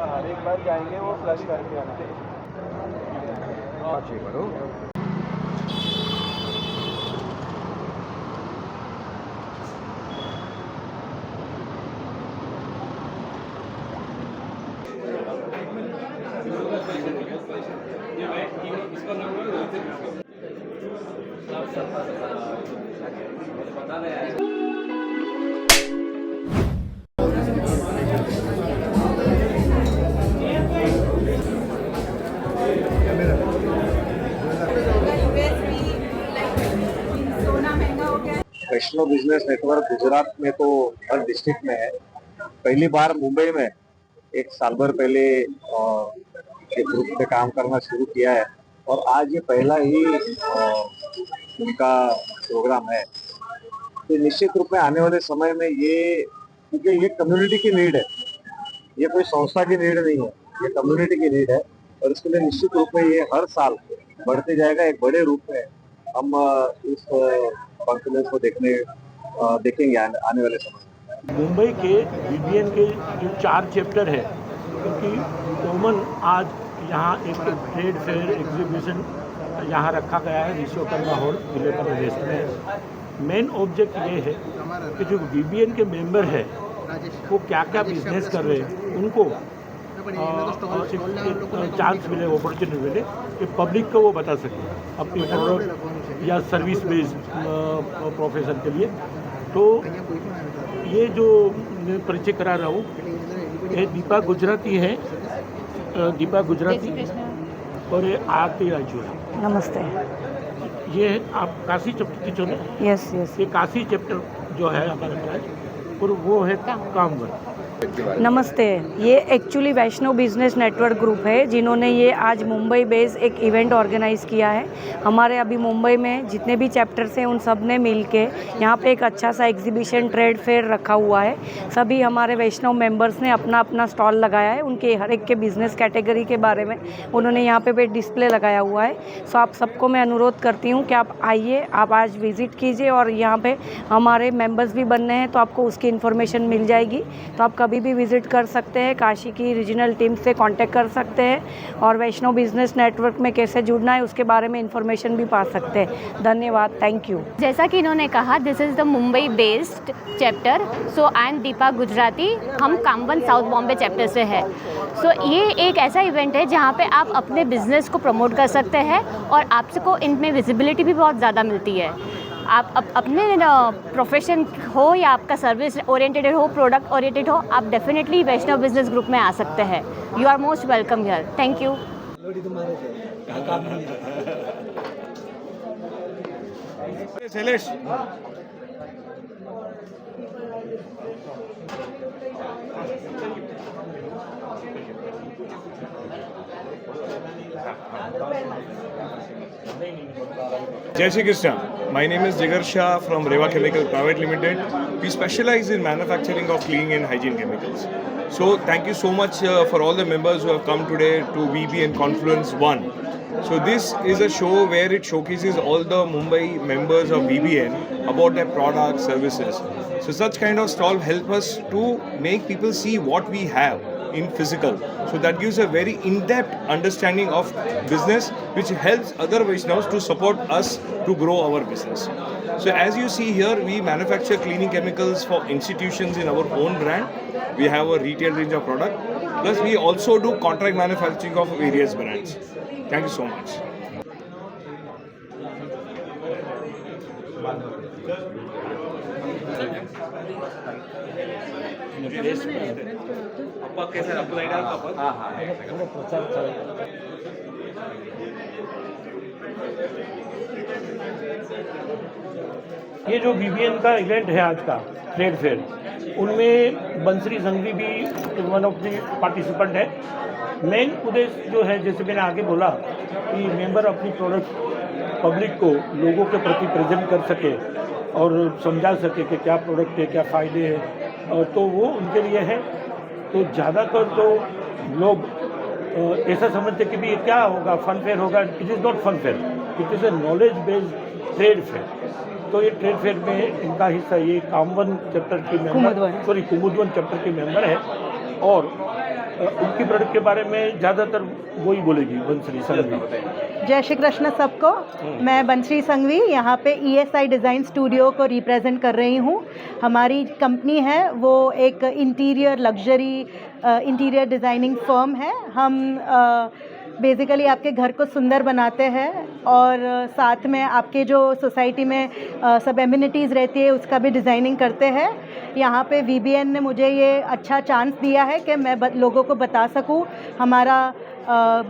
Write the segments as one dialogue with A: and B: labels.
A: हर एक बार जाएंगे वो फ्लश करके आते हैं।
B: वैष्णव बिजनेस नेटवर्क गुजरात में तो हर डिस्ट्रिक्ट में है। पहली बार मुंबई में एक साल भर पहले एक ग्रुप में काम करना शुरू किया है और आज ये पहला ही उनका प्रोग्राम है। तो निश्चित रूप में आने वाले समय में ये, क्योंकि ये कम्युनिटी की नीड है, ये कोई संस्था की नीड नहीं है, ये कम्युनिटी की नीड है और इसके लिए निश्चित रूप में ये हर साल बढ़ते जाएगा। एक बड़े रूप में हम इस कॉन्फ्रेंस को देखेंगे आने वाले समय।
C: मुंबई के बीबीएन के जो 4 चैप्टर है, क्योंकि कॉमन आज यहाँ एक ट्रेड फेयर एग्जीबिशन यहाँ रखा गया है विश्वकर्मा हॉल विलेपार्ले वेस्ट में। मेन ऑब्जेक्ट ये है कि जो बीबीएन के मेंबर है वो क्या क्या बिजनेस कर रहे हैं, उनको चांस मिले, अपॉर्चुनिटी मिले कि पब्लिक को वो बता सके अपनी प्रोडक्ट या सर्विस बेस्ड प्रोफेशन के लिए। तो ये जो मैं परिचय करा रहा हूँ, ये दीपा गुजराती है, दीपा गुजराती और ये आरती राजूरा।
D: नमस्ते।
C: ये आप काशी चैप्टर की चुने?
D: Yes yes.
C: ये काशी चैप्टर जो है हमारे पास, और वो है कामवर।
D: नमस्ते। ये एक्चुअली वैष्णव बिजनेस नेटवर्क ग्रुप है जिन्होंने ये आज मुंबई बेस्ड एक इवेंट ऑर्गेनाइज़ किया है। हमारे अभी मुंबई में जितने भी चैप्टर्स हैं उन सब ने मिल के यहाँ पे एक अच्छा सा एग्जीबिशन ट्रेड फेयर रखा हुआ है। सभी हमारे वैष्णव मेंबर्स ने अपना अपना स्टॉल लगाया है, उनके हर एक के बिज़नेस कैटेगरी के बारे में उन्होंने यहाँ पे डिस्प्ले लगाया हुआ है। सो आप सबको मैं अनुरोध करती हूँ कि आप आइए, आप आज विज़िट कीजिए और यहाँ पर हमारे मेम्बर्स भी बनने हैं तो आपको उसकी इन्फॉर्मेशन मिल जाएगी। तो आप कभी भी विज़िट कर सकते हैं, काशी की रीजनल टीम से कांटेक्ट कर सकते हैं और वैष्णव बिजनेस नेटवर्क में कैसे जुड़ना है उसके बारे में इंफॉर्मेशन भी पा सकते हैं। धन्यवाद, थैंक यू।
E: जैसा कि इन्होंने कहा, this is the Mumbai based chapter. So I am Deepa Gujarati, हम कामवन साउथ बॉम्बे चैप्टर से है। सो ये एक ऐसा इवेंट है जहाँ पे आप अपने बिजनेस को प्रमोट कर सकते हैं और आपको इनमें विजिबिलिटी भी बहुत ज़्यादा मिलती है। आप अपने प्रोफेशन हो या आपका सर्विस ओरिएंटेड हो, प्रोडक्ट ओरिएंटेड हो, आप डेफिनेटली वैष्णव बिजनेस ग्रुप में आ सकते हैं। You are most welcome here. Thank you.
F: Jai Shri Krishna. My name is Jigar Shah from Reva Chemical Private Limited. We specialize in manufacturing of cleaning and hygiene chemicals. So thank you so much for all the members who have come today to BBN Confluence 1. So this is a show where it showcases all the Mumbai members of BBN about their products, services. So such kind of stall help us to make people see what we have in physical. So that gives a very in-depth understanding of business, which helps other Vaishnavas to support us to grow our business. So as you see here, we manufacture cleaning chemicals for institutions in our own brand. We have a retail range of product. Plus we also do contract manufacturing of various brands. Thank you so much.
C: ये जो BBN का event है आज का trade fair, उनमें बंसरी संघवी भी one of the participant है। Main उद्देश्य जो है, जैसे मैंने आगे बोला, कि मेंबर अपनी प्रोडक्ट पब्लिक को, लोगों के प्रति प्रेजेंट कर सके और समझा सके कि क्या प्रोडक्ट है, क्या फ़ायदे हैं, तो वो उनके लिए है। तो ज़्यादातर तो लोग ऐसा समझते कि भी ये क्या होगा, फन फेयर होगा। It is not fun fair, it is a knowledge based trade fair. तो ये ट्रेड फेयर में इनका हिस्सा, ये कामवन चैप्टर के मेंबर, कुमुदवन चैप्टर के मेंबर है और उनकी प्रोडक्ट के बारे में ज़्यादातर वही बोलेगी बंसरी संघवी।
G: जय श्री कृष्ण सबको। मैं बंसरी संघवी यहाँ पे ESI डिज़ाइन स्टूडियो को रिप्रेजेंट कर रही हूँ। हमारी कंपनी है वो एक interior luxury interior designing firm है। हम बेसिकली आपके घर को सुंदर बनाते हैं और साथ में आपके जो सोसाइटी में सब एमिनिटीज़ रहती है उसका भी डिज़ाइनिंग करते हैं। यहाँ पे VBN ने मुझे ये अच्छा चांस दिया है कि मैं लोगों को बता सकूँ हमारा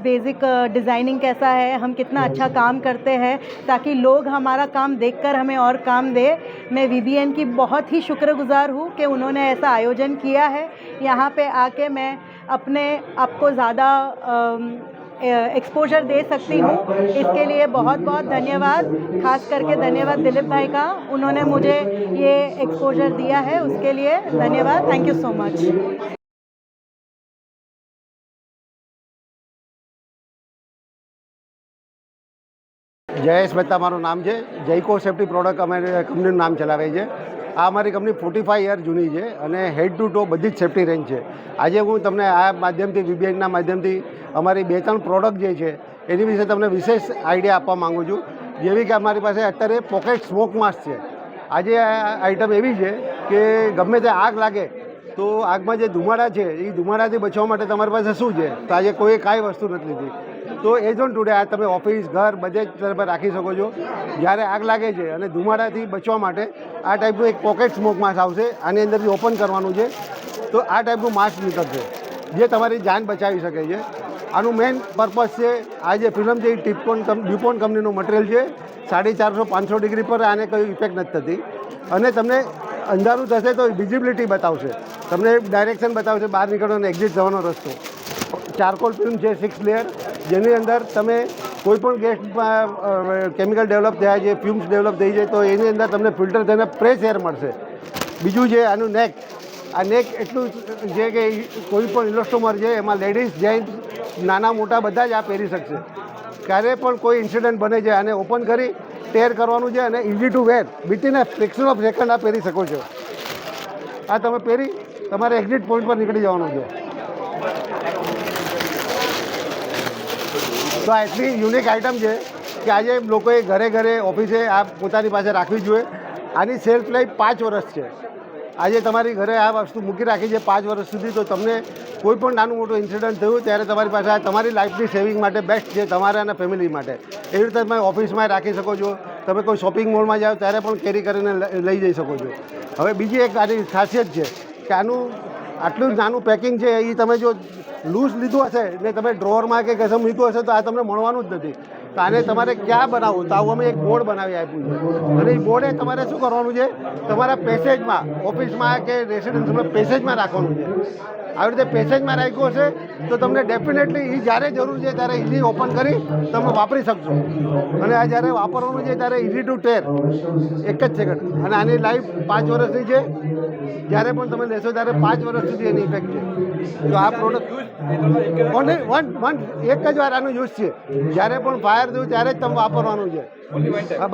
G: बेसिक डिज़ाइनिंग कैसा है, हम कितना अच्छा काम करते हैं, ताकि लोग हमारा काम देखकर हमें और काम दे। मैं VBN की बहुत ही शुक्रगुजार हूँ कि उन्होंने ऐसा आयोजन किया है। यहाँ पे आके मैं अपने आपको ज़्यादा एक्सपोजर दे सकती हूँ। इसके लिए बहुत बहुत धन्यवाद, खास करके धन्यवाद दिलीप भाई का, उन्होंने मुझे ये एक्सपोजर दिया है, उसके लिए धन्यवाद। Thank you so much.
H: Jayesh Mehta મારું નામ છે। જયકો સેફ્ટી પ્રોડક્ટ અમારી કંપનીનું નામ ચલાવે છે। આ અમારી કંપની 45 યર જૂની છે અને હેડ ટુ ટો બધી જ સેફ્ટી રેન્જ છે। આજે હું તમને આ માધ્યમથી VBNના માધ્યમથી અમારી 2-3 પ્રોડક્ટ જે છે એની વિશે તમને વિશેષ આઈડિયા આપવા માગું છું। જેવી કે અમારી પાસે અત્યારે પોકેટ સ્મોક માસ્ક છે। આજે આ આઇટમ એવી છે કે ગમે તે આગ લાગે તો આગમાં જે ધુમાડા છે એ ધુમાડાથી બચવા માટે તમારી પાસે શું છે? તો આજે કોઈ કાંઈ વસ્તુ નથી લીધી। તો એઝ ઓન ટુડે આ તમે ઓફિસ ઘર બધે જ તમે રાખી શકો છો। જ્યારે આગ લાગે છે અને ધુમાડાથી બચવા માટે આ ટાઈપનું એક પોકેટ સ્મોક માસ્ક આવશે। આની અંદરથી ઓપન કરવાનું છે તો આ ટાઈપનું માસ્ક નીકળશે જે તમારી જાન બચાવી શકે છે। આનું મેઇન પર્પઝ છે આ જે ફિલ્મ છે એ ડ્યુપોન્ટ કંપનીનું મટીરિયલ છે। 450-500 ડિગ્રી પર આને કોઈ ઇફેક્ટ નથી થતી અને તમને અંધારું થશે તો વિઝિબિલિટી બતાવશે, તમને ડાયરેક્શન બતાવશે બહાર નીકળવાનો એક્ઝિટ જવાનો રસ્તો। ચારકોલ ફિલ્મ છે 6 લેયર, જેની અંદર તમે કોઈ પણ ગેસ કેમિકલ ડેવલપ થયા છે, ફ્યુમ્સ ડેવલપ થઈ છે તો એની અંદર તમને ફિલ્ટર થઈને ફ્રેશ એર મળશે। બીજું છે આનું નેક, આ નેક એટલું છે કે કોઈ પણ ઇલાસ્ટોમર છે એમાં લેડીઝ જેન્ટ્સ નાના મોટા બધા જ આ પહેરી શકશે। ક્યારે પણ કોઈ ઇન્સિડન્ટ બને છે આને ઓપન કરી ટેર કરવાનું છે અને easy to wear, within a fraction of second આ પહેરી શકો છો। આ તમે પહેરી તમારે એક્ઝિટ પોઈન્ટ પર નીકળી જવાનું છે। તો આ એટલી યુનિક આઇટમ છે કે આજે લોકોએ ઘરે ઘરે ઓફિસે આ પોતાની પાસે રાખવી જોઈએ। આની સેલ્ફ લાઈફ 5 વર્ષ છે। આજે તમારી ઘરે આ વસ્તુ મૂકી રાખી છે 5 વર્ષ સુધી, તો તમને કોઈ પણ નાનું મોટું ઇન્સિડન્ટ થયું ત્યારે તમારી પાસે આ તમારી લાઈફની સેવિંગ માટે બેસ્ટ છે, તમારા અને ફેમિલી માટે। એવી રીતે તમે ઓફિસમાં રાખી શકો છો, તમે કોઈ શોપિંગ મોલમાં જાઓ ત્યારે પણ કેરી કરીને લઈ જઈ શકો છો। હવે બીજી એક આની ખાસિયત છે કે આનું આટલું નાનું પેકિંગ છે એ તમે જો લૂઝ લીધું હશે ને તમે ડ્રોવરમાં કે કશે મૂક્યું હશે તો આ તમને મળવાનું જ નથી। તો આને તમારે ક્યાં બનાવવું તો આવું અમે એક બોર્ડ બનાવી આપ્યું છે અને એ બોર્ડે તમારે શું કરવાનું છે, તમારા પેસેજમાં, ઓફિસમાં કે રેસિડન્સમાં પેસેજમાં રાખવાનું છે। આવી રીતે પેસેજમાં રાખ્યું હશે તો તમને ડેફિનેટલી એ જ્યારે જરૂર છે ત્યારે ઇઝી ઓપન કરી તમે વાપરી શકશો અને આ જ્યારે વાપરવાનું છે ત્યારે ઇઝી ટુ ટેર, એક જ સેકન્ડ। અને આની લાઈફ 5 વર્ષની છે, જ્યારે પણ તમે લેશો ત્યારે 5 વર્ષ સુધી એની ઇફેક્ટ છે। તો આ પ્રોડક્ટ એક જ વાર આનો યુઝ છે, જ્યારે પણ ફાયર થયું ત્યારે જ તમે વાપરવાનું છે,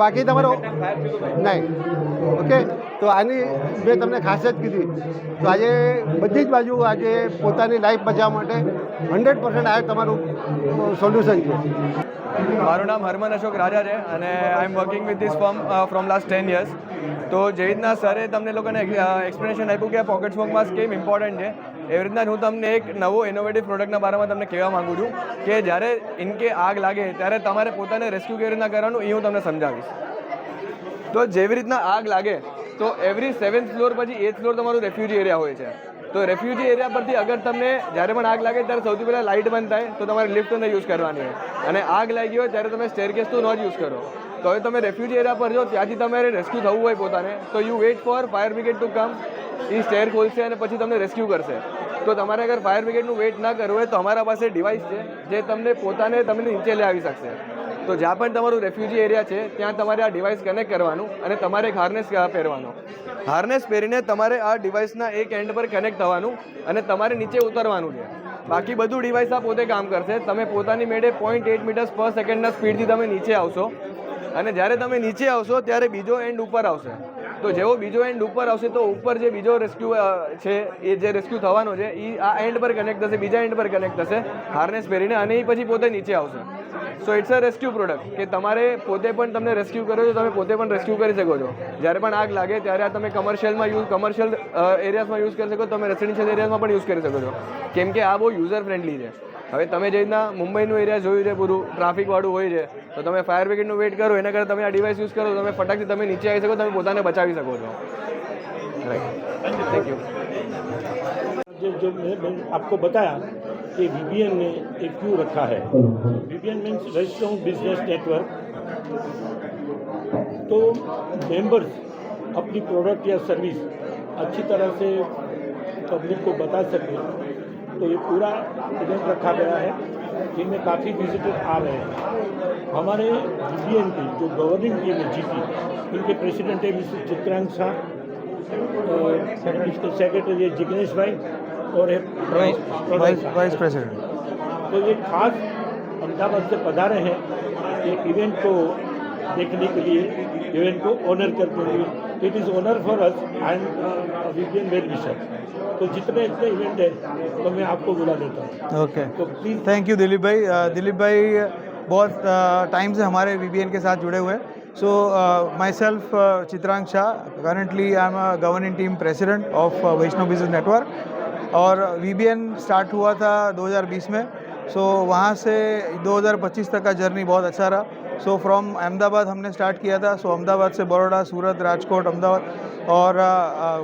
H: બાકી તમારો નહીં। ઓકે, તો આની મેં તમને ખાસિયત કીધી। તો આજે બધી જ બાજુ આજે પોતાની લાઈફ બચાવવા માટે 100% આ તમારું સોલ્યુશન છે।
A: મારું નામ હરમન અશોક રાજા છે અને I am working with this firm from last 10 years। તો જેવી રીતના સરે તમને લોકોને એક્સપ્લેનેશન આપ્યું કે પોકેટ સ્મોક માસ્ક કેમ ઇમ્પોર્ટન્ટ છે, એવી રીતના હું તમને એક નવો ઇનોવેટિવ પ્રોડક્ટના બારામાં તમને કહેવા માગું છું કે જ્યારે ઇનકે આગ લાગે ત્યારે તમારે પોતાને રેસ્ક્યુ કેવી રીતના કરવાનું એ હું તમને સમજાવીશ। તો જેવી રીતના આગ લાગે તો એવરી 7th ફ્લોર પછી 8th ફ્લોર તમારું રેફ્યુજી એરિયા હોય છે। તો રેફ્યુજી એરિયા પરથી અગર તમને જ્યારે પણ આગ લાગે ત્યારે સૌથી પહેલાં લાઇટ બંધ થાય તો તમારે લિફ્ટ ન યુઝ કરવાની હોય અને આગ લાગી હોય ત્યારે તમે સ્ટેરકેસ તો ન જ યુઝ કરો। તો હવે તમે રેફ્યુજી એરિયા પર જો ત્યાંથી તમારે રેસ્ક્યુ થવું હોય પોતાને તો you wait for fire brigade to come. એ સ્ટેર ખોલશે અને પછી તમને રેસ્ક્યુ કરશે। તો તમારે અગર ફાયર બ્રિગેડનું વેઇટ ના કરવું હોય તો અમારા પાસે ડિવાઇસ છે જે તમને તમને નીચે લઈ આવી શકશે। તો જ્યાં પણ તમારું રેફ્યુજી એરિયા છે ત્યાં તમારે આ ડિવાઇસ કનેક્ટ કરવાનું અને તમારે એક હાર્નેસ પહેરવાનો। હાર્નેસ પહેરીને તમારે આ ડિવાઇસના એક એન્ડ પર કનેક્ટ થવાનું અને તમારે નીચે ઉતરવાનું છે। બાકી બધું ડિવાઇસ આ પોતે કામ કરશે। તમે પોતાની મેળે 0.8 મીટર્સ પર સેકન્ડના સ્પીડથી તમે નીચે આવશો અને જ્યારે તમે નીચે આવશો ત્યારે બીજો એન્ડ ઉપર આવશે। તો જેવો બીજો એન્ડ ઉપર આવશે તો ઉપર જે બીજો રેસ્ક્યુ છે એ જે રેસ્ક્યુ થવાનો છે એ આ એન્ડ પર કનેક્ટ થશે, બીજા એન્ડ પર કનેક્ટ થશે હાર્નેસ પહેરીને, અને એ પછી પોતે નીચે આવશે. So it's a rescue product કે તમારે પોતે પણ તમને રેસ્ક્યુ કર્યો છે, તમે પોતે પણ રેસ્ક્યુ કરી શકો છો. જ્યારે પણ આગ લાગે ત્યારે આ તમે કમર્શિયલ એરિયાઝમાં યુઝ કરી શકો, તમે રેસિડેન્શિયલ એરિયાઝમાં પણ યુઝ કરી શકો છો, કેમ કે આ બહુ યુઝર ફ્રેન્ડલી છે. હવે તમે જે રીતના મુંબઈનું એરિયા જોયું છે, પૂરું ટ્રાફિકવાળું હોય છે, તો તમે ફાયર બ્રિગેડનું વેઇટ કરો એના કરતાં તમે આ ડિવાઇસ યુઝ કરો, તમે ફટાકથી તમે નીચે આવી શકો, તમે પોતાને બચાવી શકો છો. Right, thank you.
C: जो मैंने आपको बताया कि VBN ने एक क्यों रखा है. VBN मीन्स वैष्णव बिजनेस नेटवर्क. तो मेंबर्स अपनी प्रोडक्ट या सर्विस अच्छी तरह से पब्लिक को बता सके, तो ये पूरा इवेंट रखा गया है जिनमें काफ़ी विजिटर आ रहे हैं. हमारे VBN की जो गवर्निंग टीम है GP, इनके प्रेसिडेंट है मिस्टर चित्रांग शाह, इसके सेक्रेटरी है जिग्नेश भाई और वाइस प्रेसिडेंट. तो ये खास अहमदाबाद से पधारे हैं एक इवेंट को देखने के लिए, इवेंट को ऑनर करते हुए. It is honour for us and VBN well wisher. तो जितने इतने इवेंट है तो मैं आपको बुला देता हूँ.
I: ओके,
C: तो प्लीज़.
I: थैंक यू दिलीप भाई. दिलीप भाई बहुत टाइम से हमारे VBN के साथ जुड़े हुए हैं. So myself Chitrang Shah, currently I am a governing team president of Vaishnav business network. और VBN स्टार्ट हुआ था 2020 में. सो वहाँ से 2025 तक का जर्नी बहुत अच्छा रहा. सो फ्रॉम अहमदाबाद हमने स्टार्ट किया था. सो अहमदाबाद से बड़ौदा, सूरत, राजकोट, अहमदाबाद और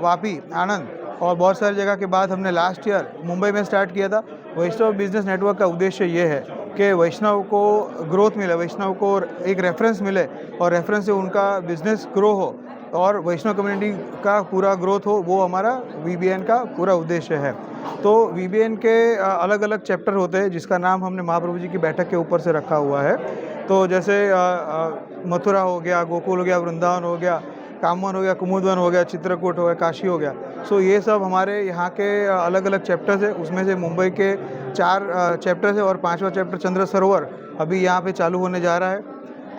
I: वापी, आनंद और बहुत सारी जगह के बाद हमने लास्ट ईयर मुंबई में स्टार्ट किया था. वैष्णव बिजनेस नेटवर्क का उद्देश्य ये है कि वैष्णव को ग्रोथ मिले, वैष्णव को एक रेफरेंस मिले और रेफरेंस से उनका बिजनेस ग्रो हो और वैष्णव कम्युनिटी का पूरा ग्रोथ हो, वो हमारा VBN का पूरा उद्देश्य है. तो VBN के अलग अलग चैप्टर होते हैं जिसका नाम हमने महाप्रभु जी की बैठक के ऊपर से रखा हुआ है. तो जैसे मथुरा हो गया, गोकुल हो गया, वृंदावन हो गया, कामवन हो गया, कुमुदवन हो गया, चित्रकूट हो गया, काशी हो गया. सो ये सब हमारे यहाँ के अलग अलग चैप्टर्स है. उसमें से मुंबई के 4 चैप्टर्स है और 5वां चैप्टर चंद्र सरोवर अभी यहाँ पे चालू होने जा रहा है.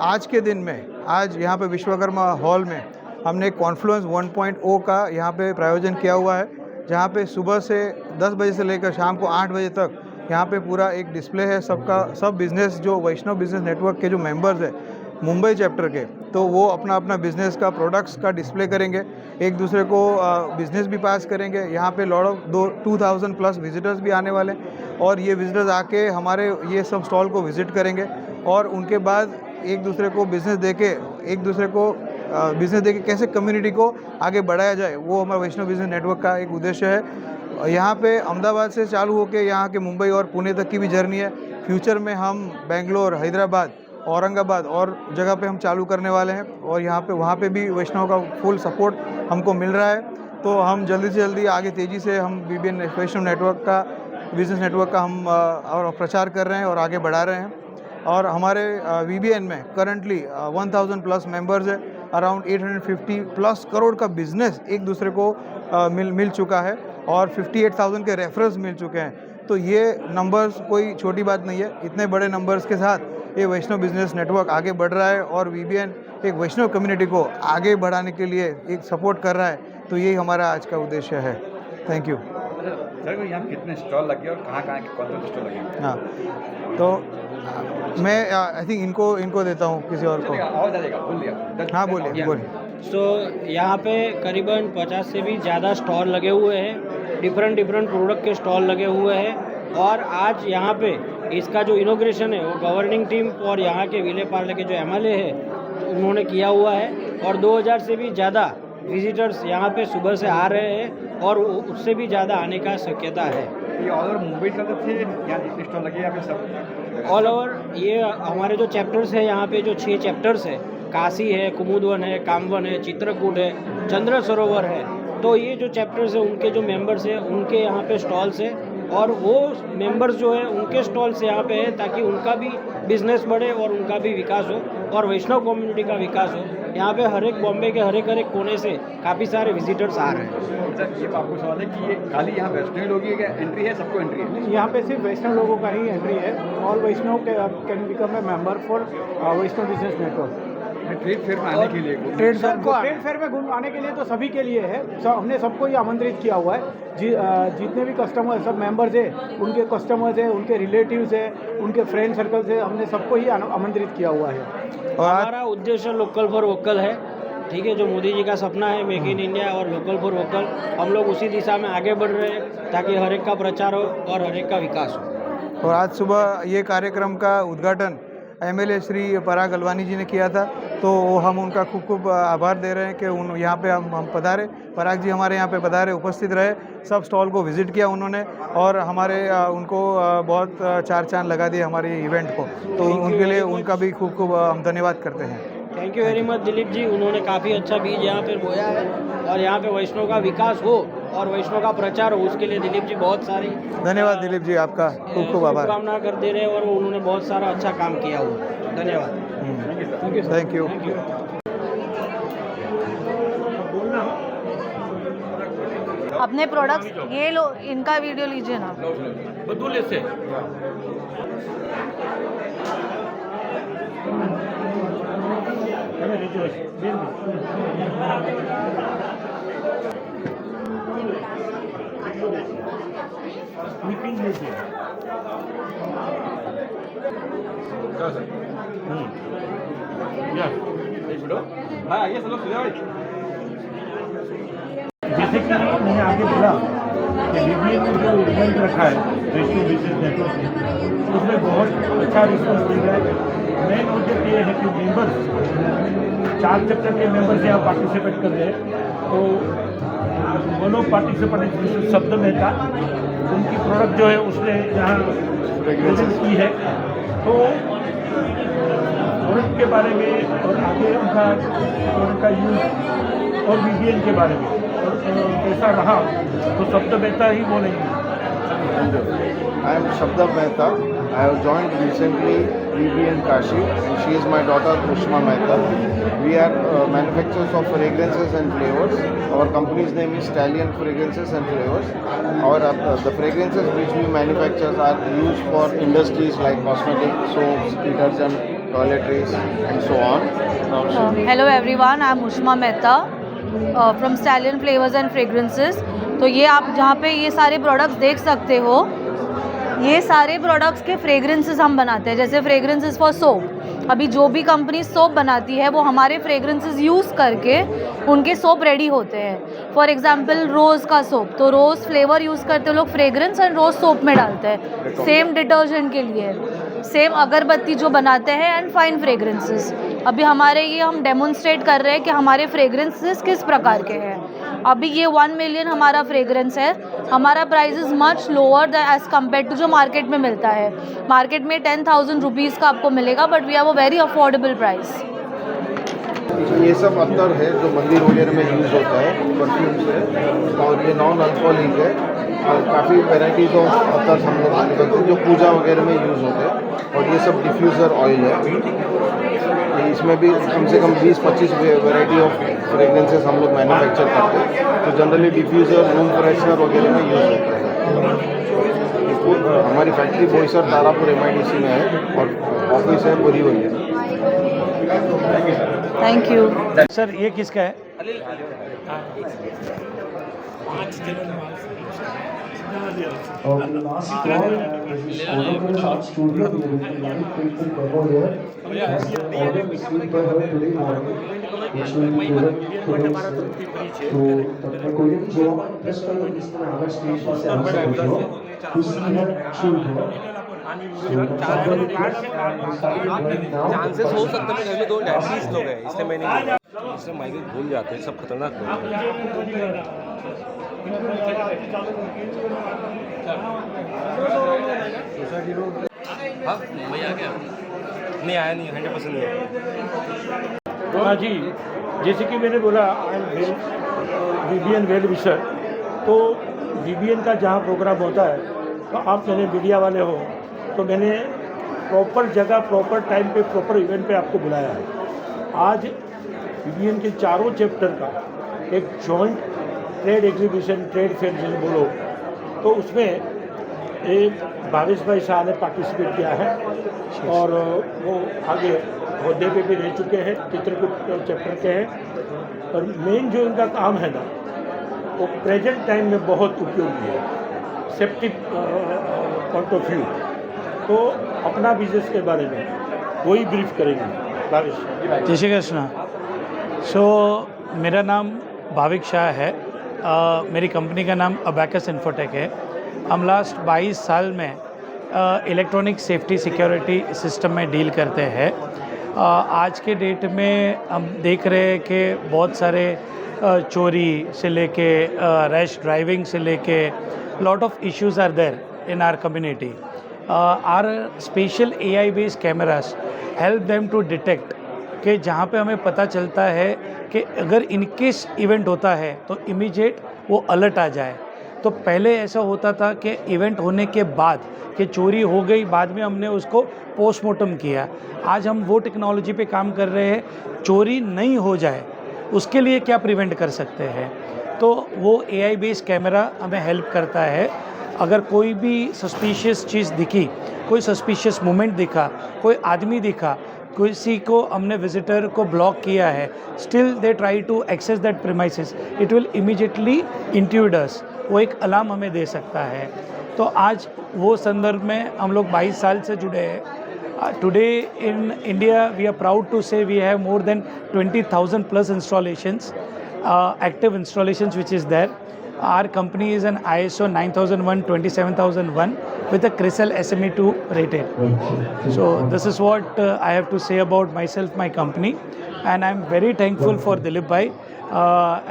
I: आज के दिन में, आज यहाँ पे विश्वकर्मा हॉल में हमने कॉन्फ्लुएंस 1.0 का यहाँ पे प्रायोजन किया हुआ है, जहाँ पे सुबह से 10 बजे से लेकर शाम को 8 बजे तक यहाँ पे पूरा एक डिस्प्ले है सबका, सब बिज़नेस जो वैष्णव बिजनेस नेटवर्क के जो मेंबर्स है मुंबई चैप्टर के, तो वो अपना अपना बिज़नेस का प्रोडक्ट्स का डिस्प्ले करेंगे, एक दूसरे को बिज़नेस भी पास करेंगे. यहाँ पे लॉट ऑफ 2000 प्लस विजिटर्स भी आने वाले हैं और ये विजिटर्स आके हमारे ये सब स्टॉल को विज़िट करेंगे और उनके बाद एक दूसरे को बिज़नेस देके कैसे कम्युनिटी को आगे बढ़ाया जाए, वो हमारा वैष्णव बिजनेस नेटवर्क का एक उद्देश्य है. यहाँ पे अहमदाबाद से चालू होकर यहाँ के मुंबई और पुणे तक की भी जर्नी है. फ्यूचर में हम बेंगलोर, हैदराबाद, औरंगाबाद और जगह पे हम चालू करने वाले हैं और यहाँ पे वहाँ पे भी वैष्णव का फुल सपोर्ट हमको मिल रहा है. तो हम जल्दी से जल्दी आगे तेज़ी से हम VBN वैष्णव नेटवर्क का, बिजनेस नेटवर्क का हम और प्रचार कर रहे हैं और आगे बढ़ा रहे हैं. और हमारे VBN में करंटली 1000 प्लस मेंबर्स है. अराउंड 850 प्लस करोड़ का बिजनेस एक दूसरे को मिल चुका है और 58,000 के रेफरेंस मिल चुके हैं. तो ये नंबर्स कोई छोटी बात नहीं है. इतने बड़े नंबर्स के साथ ये वैष्णव बिजनेस नेटवर्क आगे बढ़ रहा है और VBN एक वैष्णव कम्युनिटी को आगे बढ़ाने के लिए एक सपोर्ट कर रहा है. तो यही हमारा आज का उद्देश्य है. Thank you.
J: सर यहाँ कितने स्टॉल लगे और कहाँ कौन से स्टॉल लगे?
I: हाँ, तो मैं आई थिंक इनको देता हूँ किसी और को. हाँ बोलिए.
K: सो यहाँ पे करीबन 50 से भी ज़्यादा स्टॉल लगे हुए हैं, डिफरेंट प्रोडक्ट के स्टॉल लगे हुए हैं. और आज यहाँ पे इसका जो इनॉग्रेशन है वो गवर्निंग टीम और यहाँ के विले पार्ले के जो MLA है उन्होंने किया हुआ है. और 2000 से भी ज़्यादा विजिटर्स यहाँ पे सुबह से आ रहे हैं और उससे भी ज़्यादा आने का शक्यता है.
J: ये ऑल ओवर मुंबई से थे यहाँ जितने स्टॉल लगे यहाँ पे सब
K: ऑल ओवर ये हमारे जो चैप्टर्स है यहाँ पे जो 6 चैप्टर्स है, काशी है, कुमुदवन है, कामवन है, चित्रकूट है, चंद्र सरोवर है. तो ये जो चैप्टर्स है उनके जो मेंबर्स हैं उनके यहाँ पे स्टॉल्स है और वो मेंबर्स जो है उनके स्टॉल्स यहाँ पे है ताकि उनका भी बिजनेस बढ़े और उनका भी विकास हो और वैष्णव कम्युनिटी का विकास हो. यहाँ पे हर एक बॉम्बे के हर एक कोने से काफ़ी सारे विजिटर्स आ रहे हैं.
J: सर ये आपको सवाल है कि ये खाली यहाँ वैष्णव लोगों की एंट्री है, सबको एंट्री है?
L: यहाँ पे सिर्फ वैष्णव लोगों का ही एंट्री है. All Vaishnav can become a member for Vaishnav business network.
J: Trade fair में आने के लिए
I: ट्रेड
K: ट्रेड फेयर में आने के लिए तो सभी के लिए है। हमने सबको ही आमंत्रित किया हुआ है। जितने भी कस्टमर सब मेंबर्स है, उनके कस्टमर्स है, उनके रिलेटिव्स है, उनके फ्रेंड सर्कल से हमने सबको ही आमंत्रित किया हुआ है।
I: और
K: हमारा उद्देश्य लोकल फॉर वोकल है। ठीक है, जो मोदी जी का सपना है मेक इन इंडिया और लोकल फॉर वोकल, हम लोग उसी दिशा में आगे बढ़ रहे हैं ताकि हर एक का प्रचार हो और हर एक का विकास हो।
I: और आज सुबह ये कार्यक्रम का उद्घाटन एमएलए श्री पराग अलवानी जी ने किया था, तो हम उनका खूब खूब आभार दे रहे हैं कि उन यहाँ पे हम पधारे, पराग जी हमारे यहाँ पे पधारे, उपस्थित रहे, सब स्टॉल को विज़िट किया उन्होंने और हमारे उनको बहुत चार चांद लगा दिए हमारे इवेंट को, तो उनके लिए उनका भी खूब खूब हम धन्यवाद करते हैं।
K: Thank you very much Dilip ji, उन्होंने काफ़ी अच्छा बीज यहाँ पे बोया है और यहाँ पे वैष्णव का विकास हो और वैष्णव का प्रचार हो, उसके लिए दिलीप जी बहुत सारी
I: धन्यवाद दिलीप जी, आपका खूब खूब आभार।
K: शुभकामना कर दे रहे हैं और उन्होंने बहुत सारा अच्छा काम किया हुआ। धन्यवाद।
I: Thank you.
D: अपने प्रोडक्ट्स ये लो, इनका वीडियो लीजिए ना।
C: बदूले से जैसे कि मैंने आगे बोला कि VBN में जो इवेंट रखा है वैष्णो बिजनेस नेटवर्क में, उसमें बहुत अच्छा रिस्पॉन्स मिल रहा है। मेन उद्देश्य ये है कि मेंबर्स 4 चैप्टर के मेंबर्स यहाँ पार्टिसिपेट कर रहे हैं, तो दोनों पार्टिसिपेंट शब्द मेहता उनकी प्रोडक्ट जो है उसने यहाँ प्रेजेंट की है, तो प्रोडक्ट के बारे में और आगे उनका प्रोडक्ट का यूज और VBN के बारे में कैसा रहा तो शब्द मेहता ही बोलेंगे।
L: I am Shabda Mehta. I have joined recently VBN Kashi and she is my daughter Ushma Mehta. We are manufacturers of fragrances and flavors. Our company's name is Stallion Fragrances and Flavors. The fragrances which we manufacture are used for industries like cosmetics, soaps, detergent, toiletries and so on.
D: Hello everyone, I am Ushma Mehta from Stallion Flavours and Fragrances. तो ये आप जहाँ पे ये सारे products देख सकते हो, ये सारे प्रोडक्ट्स के फ्रेग्रेंसेस हम बनाते हैं। जैसे फ्रेग्रेंसेस फॉर सोप, अभी जो भी कंपनी सोप बनाती है वो हमारे फ्रेग्रेंसेस यूज़ करके उनके सोप रेडी होते हैं। फॉर एग्जांपल रोज़ का सोप, तो रोज़ फ्लेवर यूज़ करते लोग फ्रेग्रेंस एंड रोज़ सोप में डालते हैं। सेम डिटर्जेंट के लिए सेम अगरबत्ती जो बनाते हैं एंड फाइन फ्रेग्रेंसेस। अभी हमारे ये हम डेमोन्स्ट्रेट कर रहे हैं कि हमारे फ्रेग्रेंसेस किस प्रकार के हैं। अभी ये 1 मिलियन हमारा फ्रेग्रेंस है, हमारा price is much lower as compare to जो मार्केट में मिलता है। मार्केट में 10,000 रुपीज़ का आपको मिलेगा, but we have a very affordable price.
L: ये सब अत्तर है जो मंदिर वगैरह में यूज़ होता है, परफ्यूम्स है, और ये नॉन अल्कोहलिक है और काफ़ी वेराइटीज़ ऑफ अत्तर हम लोग मैन्युफैक्चर जो पूजा वगैरह में यूज़ होते हैं। और ये सब डिफ्यूज़र ऑयल है, इसमें भी कम से कम 20-25 वेराइटी ऑफ फ्रेग्रेंसेस हम लोग मैन्युफैक्चर करते हैं, तो जनरली डिफ्यूज़र, रूम फ्रेशनर वगैरह में यूज़ होता है। हमारी फैक्ट्री बोईसर तारापुर MIDC में है और ऑफिस है बोरीवली है।
D: Thank you
C: sir. ये किसका है?
M: On the last call, this is Photographers Art Studio. We will be live painting Prabhu here. As the order received by her today morning, which will be given today. तो तब कोई भी जो interest है इसमें आगे स्टेज पर से आना चाहिए to see her actual work.
N: Chances हो सकते हैं, घर में 2 डायबिटीज लोग हैं, इसलिए मैं नहीं, इससे माइग्रेन भूल जाते हैं, सब खतरनाक लोग हैं। हाँ भैया क्या नहीं आया, नहीं 100% नहीं आया।
C: हाँ जी, जैसे कि मैंने बोला VBN वेल विशर, तो VBN का जहाँ प्रोग्राम होता है तो आप मैंने मीडिया वाले हो तो मैंने प्रॉपर जगह, प्रॉपर टाइम पे, प्रॉपर इवेंट पे आपको बुलाया है। आज VBN के चारों चैप्टर का एक joint trade exhibition, trade fair जैसे बोलो, तो उसमें एक भावेश भाई शाह ने पार्टिसिपेट किया है और वो आगे अहदे पे भी रह चुके हैं, चित्रकूट चैप्टर के हैं। और मेन जो इनका काम है ना, वो प्रेजेंट टाइम में बहुत उपयोगी है, सेफ्टी पॉइंट ऑफ व्यू। तो अपना बिजनेस के बारे में वही ब्रीफ करेंगे।
O: जय श्री कृष्ण। सो मेरा नाम भाविक शाह है। मेरी कंपनी का नाम अबैकस इन्फोटेक है। हम लास्ट 22 साल में इलेक्ट्रॉनिक सेफ्टी सिक्योरिटी सिस्टम में डील करते हैं। आज के डेट में हम देख रहे हैं कि बहुत सारे चोरी से लेके रैश ड्राइविंग से लेके lot of issues are there in our community. Our special AI based cameras help them to detect कि जहाँ पे हमें पता चलता है कि अगर इनकेस इवेंट होता है तो इमीडिएट वो अलर्ट आ जाए। तो पहले ऐसा होता था कि इवेंट होने के बाद कि चोरी हो गई, बाद में हमने उसको पोस्टमार्टम किया। आज हम वो टेक्नोलॉजी पे काम कर रहे हैं, चोरी नहीं हो जाए उसके लिए क्या प्रिवेंट कर सकते हैं। तो वो AI बेस्ड कैमरा हमें हेल्प करता है। अगर कोई भी सस्पिशियस चीज़ दिखी, कोई सस्पिशियस मूवमेंट दिखा, कोई आदमी दिखा, किसी को हमने विजिटर को ब्लॉक किया है, still they try to access that premises, it will immediately intrude us. वो एक अलार्म हमें दे सकता है। तो आज वो संदर्भ में हम लोग 22 साल से जुड़े हैं। Today in India we are proud to say we have more than 20,000 plus installations, active installations which is there. Our company is an ISO 9001 27001 with a CRISIL SME2 rated. So this is what I have to say about myself, my company, and I'm very thankful for Dilip bhai,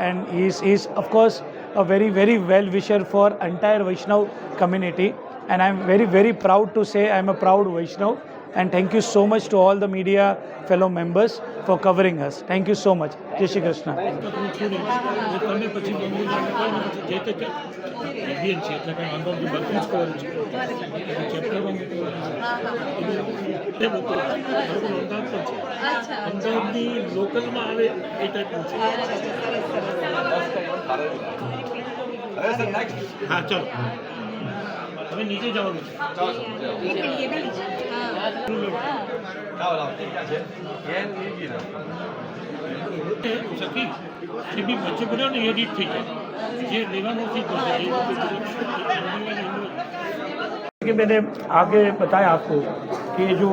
O: and he's of course a very well wisher for entire Vaishnav community, and I'm very proud to say I'm a proud Vaishnav. And thank you so much to all the media fellow members for covering us. Thank you so much. Jai Shri Krishna.
C: हाँ चलो हमें नीचे जाओगे। सखी ये भी बच्चे बनाओ ना, ये रीड ठीक है, ये लेवानो ठीक है। मैंने आगे बताया आपको कि जो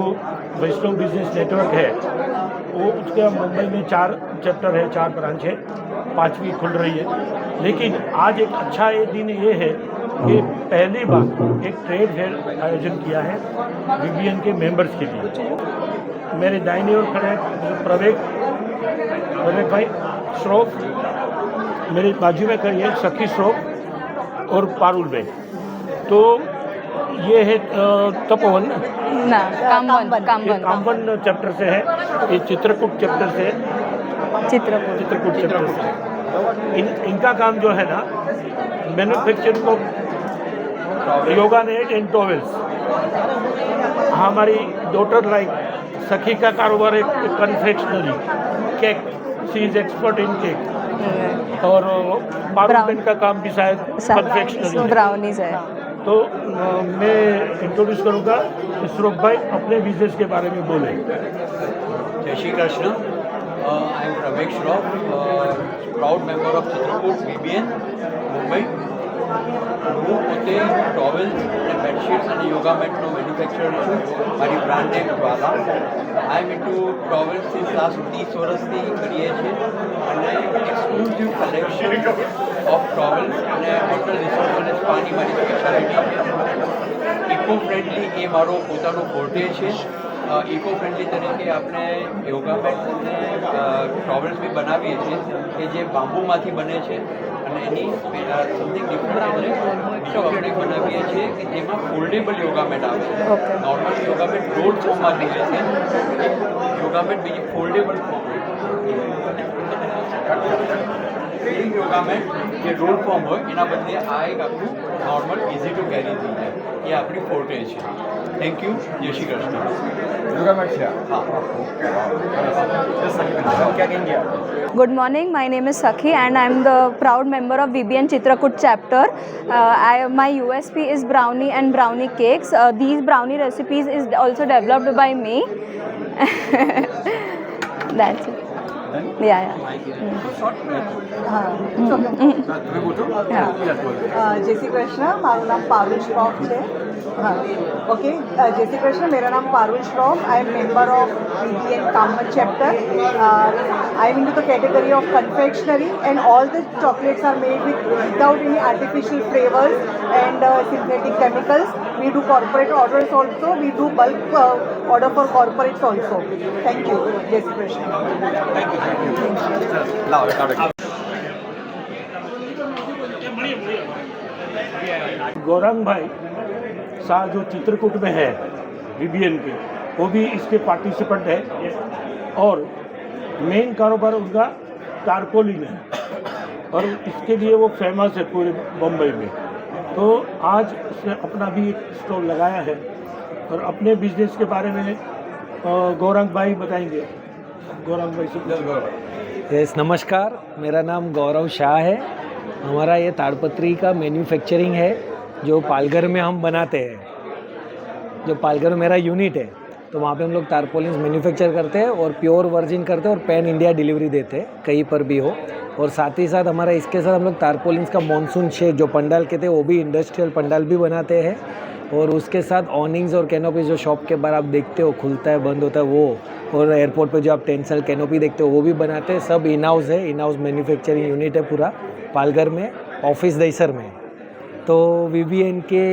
C: वैष्णव बिजनेस नेटवर्क है वो उसके मुंबई में 4 चैप्टर है, 4 ब्रांच है, 5वीं खुल रही है। लेकिन आज एक अच्छा ये दिन ये है कि पहली बार एक ट्रेड फेयर आयोजन किया है VBN के मेंबर्स के लिए। मेरे दाहिने ओर खड़े हैं प्रवेक भाई श्रोफ, मेरे बाजू में खड़ी है सखी श्रोफ और पारुल भाई। तो ये है तपोवन
E: ना
C: कामवन चैप्टर से है, ये चित्रकूट चैप्टर से है, चित्रकूट चैप्टर से। इनका काम जो है ना manufacturing of yoga net and towels. हमारी डॉटर लाइक सखी का कारोबार एक confectionery cake, she is expert in cake, और पारुल का काम भी शायद कन्फेक्शनरी
E: ब्राउनीज है।
C: तो मैं इंट्रोड्यूस करूँगा श्रोफ भाई अपने बिजनेस के बारे में बोले।
P: जय Shri Krishna. I am Pravek Shroff, proud member of Chitrakoot VBN Mumbai. હું પોતે ટોવેલ્સ અને બેડશીટ્સ અને યોગા મેટનો મેન્યુફેક્ચરર છું। મારી બ્રાન્ડ નેમ જ્વાલા। આઈ એમ ઇન્ટુ ટોવેલ્સ સિન્સ લાસ્ટ 30 વર્ષથી કરીએ છીએ અને એક્સક્લુઝિવ કલેક્શન ઓફ ટોવેલ્સ અને હોટલ રિસોર્ટ અને સ્પાની મારી સ્પેશિયાલિટી છે। ઇકો ફ્રેન્ડલી એ મારો પોતાનો ફોર્ટે છે। ઇકો ફ્રેન્ડલી તરીકે આપણે યોગા મેટ અને ટોવેલ્સ બી બનાવીએ છીએ કે જે બાંબુમાંથી બને છે અને એની સમથિંગ ડિફરન્ટ એટલે બીજું આપણે બનાવીએ છીએ કે જેમાં ફોલ્ડેબલ યોગા મેટ આવે છે। નોર્મલ યોગા મેટ રોલ ફોર્મમાં નીકળે છે, યોગા મેટ બીજી ફોલ્ડેબલ ફોર્મ યોગા મેટ જે રોલ ફોર્મ હોય એના બદલે આ એક આખું નોર્મલ ઇઝી ટુ કેરી થઈ જાય, એ આપણી ફોર્ટે છે। Thank you. જય શ્રી કૃષ્ણ। યોગા મેટ છે હા क्या कहेंगे आप?
Q: Good morning, my name is Sakhi and I am the proud member of VBN Chitrakut chapter. My USP is brownie and brownie cakes. These brownie recipes is also developed by me. That's it. Yeah.
G: જય શ્રી કૃષ્ણ, મારું નામ પારુલ શ્રોફ છે. હા, okay. જય શ્રી કૃષ્ણ, मेरा नाम Parul Shroff. I am member of VBN Kamat chapter. I am into the category of confectionery and all the chocolates are made without any artificial flavors and synthetic chemicals. We do corporate orders also. We do bulk order for corporates also. Thank you. जय श्री कृष्ण.
C: गौरंग भाई शाह जो चित्रकूट में है VBN के, वो भी इसके participant है और मेन कारोबार उनका टारपोलिन है और इसके लिए वो फेमस है पूरे बम्बई में. तो आज उसने अपना भी एक स्टॉल लगाया है और अपने बिजनेस के बारे में गौरंग भाई बताएंगे. गौरंग भाई से.
K: यस, नमस्कार, मेरा नाम गौरव शाह है. हमारा ये ताड़पत्री का मैन्युफैक्चरिंग है जो पालघर में हम बनाते हैं. जो पालघर में मेरा यूनिट है तो वहाँ पे हम लोग तारपोलिन्स मैन्युफैक्चर करते हैं और प्योर वर्जिन करते हैं और पैन इंडिया डिलीवरी देते हैं कहीं पर भी हो. और साथ ही साथ हमारा इसके साथ हम लोग तारपोलिन्स का मॉनसून शेड जो पंडाल कहते हैं वो भी इंडस्ट्रियल पंडाल भी बनाते हैं. और उसके साथ ऑर्निंग्स और कैनोपी जो शॉप के बाहर आप देखते हो खुलता है बंद होता है वो, और एयरपोर्ट पे जो आप टेंसल कैनोपी देखते हो वो भी बनाते हैं. सब इन हाउस है, इन हाउस मैन्युफैक्चरिंग यूनिट है पूरा पालघर में, ऑफिस दहीसर में. तो VBN के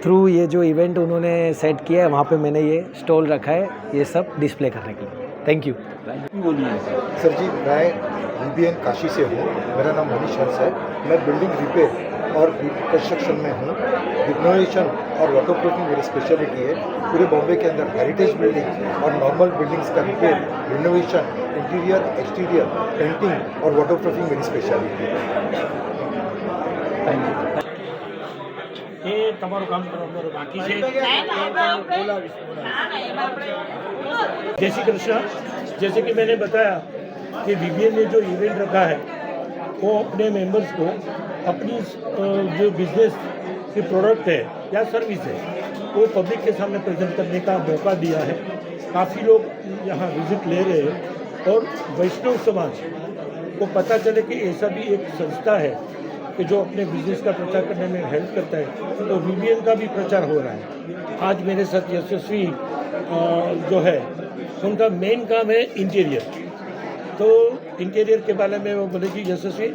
K: थ्रू ये जो इवेंट उन्होंने सेट किया है वहाँ पे मैंने ये स्टॉल रखा है ये सब डिस्प्ले करने के लिए. Thank you.
L: सर जी, मैं VBN काशी से हूँ. मेरा नाम मनीष हंस है. मैं बिल्डिंग रिपेयर और कंस्ट्रक्शन में हूँ. रिनोवेशन और वाटर प्रूफिंग मेरी स्पेशलिटी है. पूरे बॉम्बे के अंदर हेरिटेज बिल्डिंग और नॉर्मल बिल्डिंग्स का repair, renovation, interior, exterior, painting और वाटर प्रूफिंग मेरी स्पेशलिटी है. Thank you.
C: એ તમારું કામ કરવાનું બાકી છે. जय श्री कृष्ण. जैसे कि मैंने बताया कि VBN ने जो इवेंट रखा है वो अपने मेंबर्स को अपनी जो बिजनेस की प्रोडक्ट है या सर्विस है वो पब्लिक के सामने प्रेजेंट करने का मौका दिया है. काफ़ी लोग यहाँ विजिट ले रहे हैं और वैष्णव समाज को पता चले कि ऐसा भी एक संस्था है कि जो अपने बिजनेस का प्रचार करने में हेल्प करता है. तो VBN का भी प्रचार हो रहा है. आज मेरे साथ यशस्वी जो है उनका मेन काम है इंटीरियर. तो इंटीरियर के बारे में वो बोलेगी यशस्वी.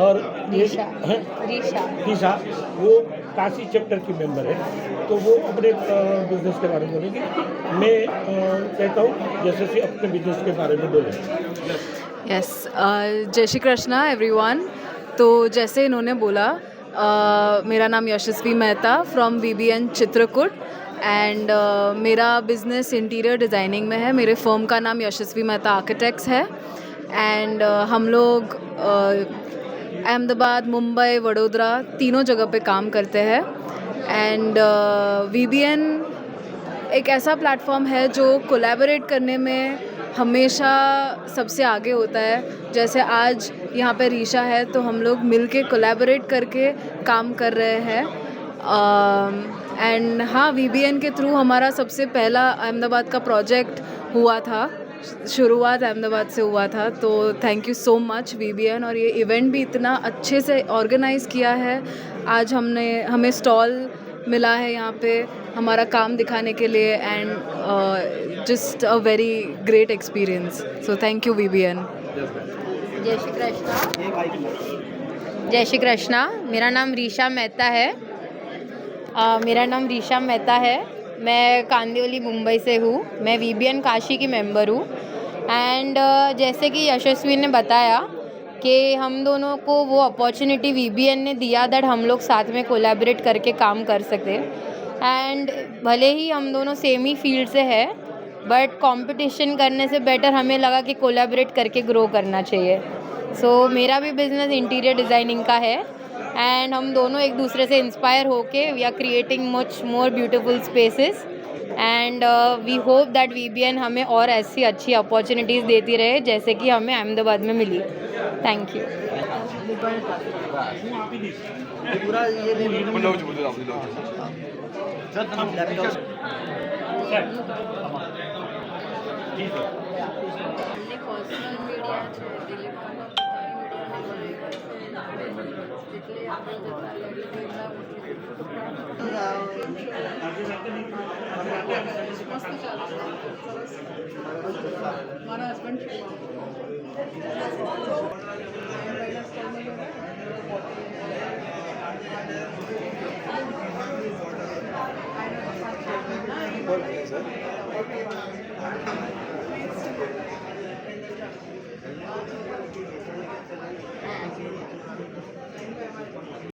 C: और रीशा वो काशी चैप्टर की मेंबर है तो वो अपने बिजनेस के बारे में बोलेगी. मैं कहता हूँ यशस्वी अपने बिजनेस के बारे में बोले.
R: यस, जय श्री कृष्णा एवरीवन. तो जैसे इन्होंने बोला, मेरा नाम Yashasvi Mehta from VBN Chitrakoot and मेरा बिज़नेस इंटीरियर डिज़ाइनिंग में है. मेरे फर्म का नाम यशस्वी मेहता आर्किटेक्ट्स है एंड हम लोग अहमदाबाद, मुंबई, वडोदरा तीनों जगह पे काम करते हैं. एंड VBN एक ऐसा प्लेटफॉर्म है जो कोलैबोरेट करने में हमेशा सबसे आगे होता है. जैसे आज यहाँ पे रीशा है तो हम लोग मिलके कोलैबोरेट करके काम कर रहे हैं. एंड हाँ, VBN के थ्रू हमारा सबसे पहला अहमदाबाद का प्रोजेक्ट हुआ था. शुरुआत अहमदाबाद से हुआ था. तो thank you so much VBN. और ये इवेंट भी इतना अच्छे से ऑर्गेनाइज़ किया है. आज हमें स्टॉल मिला है यहाँ पे हमारा काम दिखाने के लिए and just a very great experience. So thank you VBN.
E: जय श्री कृष्णा. जय श्री कृष्णा. मेरा नाम रीशा मेहता है. मैं कांदिवली मुंबई से हूँ. मैं VBN काशी की मेंबर हूँ. एंड जैसे कि यशस्वी ने बताया कि हम दोनों को वो अपॉर्चुनिटी VBN ने दिया दैट हम लोग साथ में कोलैबोरेट करके काम कर सकते. एंड भले ही हम दोनों सेम ही फील्ड से है बट कंपटीशन करने से बेटर हमें लगा कि कोलैबोरेट करके ग्रो करना चाहिए. सो मेरा भी बिज़नेस इंटीरियर डिज़ाइनिंग का है एंड हम दोनों एक दूसरे से इंस्पायर होके we are creating much more beautiful spaces and we hope that VBN हमें और ऐसी अच्छी अपॉर्चुनिटीज़ देती रहे जैसे कि हमें अहमदाबाद में मिली. Thank you.
C: जी सर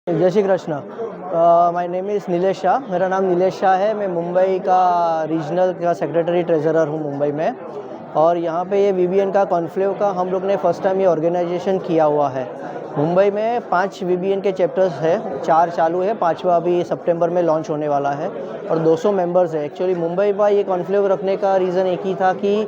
S: जय Shri Krishna. My name is Nilesh Shah. मेरा नाम नीलेश शाह है। मैं मुंबई का रीजनल का सेक्रेटरी ट्रेजरर हूँ मुंबई में। और यहाँ पे ये VBN का कॉन्फ्लेव का हम लोग ने फर्स्ट टाइम ये ऑर्गेनाइजेशन किया हुआ है। मुंबई में 5 VBN के चैप्टर्स है, 4 चालू है, 5वां अभी सितंबर में लॉन्च होने वाला है और 200 मेंबर्स है। एक्चुअली मुंबई में ये कॉन्फ्लेव रखने का रीज़न एक ही था कि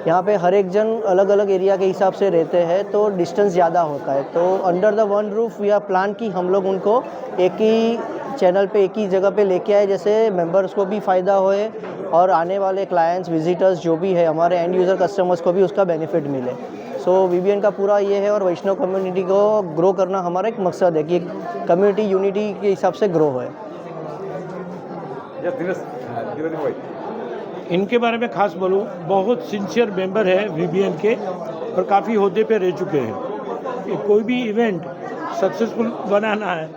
S: यहाँ पे हर एक जन अलग अलग एरिया के हिसाब से रहते हैं तो डिस्टेंस ज़्यादा होता है। तो under the one roof we are plan कि हम लोग उनको एक ही चैनल पे एक ही जगह पे लेके आए, जैसे मेंबर्स को भी फ़ायदा होए और आने वाले क्लाइंट्स विजिटर्स जो भी है हमारे एंड यूज़र कस्टमर्स को भी उसका बेनिफिट मिले। सो VBN का पूरा ये है और वैष्णव कम्युनिटी को ग्रो करना हमारा एक मकसद है कि कम्युनिटी यूनिटी के हिसाब से ग्रो होए।
C: इनके बारे में खास बोलूँ, बहुत सिंसियर मेंबर है VBN के और काफ़ी ओहदे पे रह चुके हैं। कि कोई भी इवेंट सक्सेसफुल बनाना है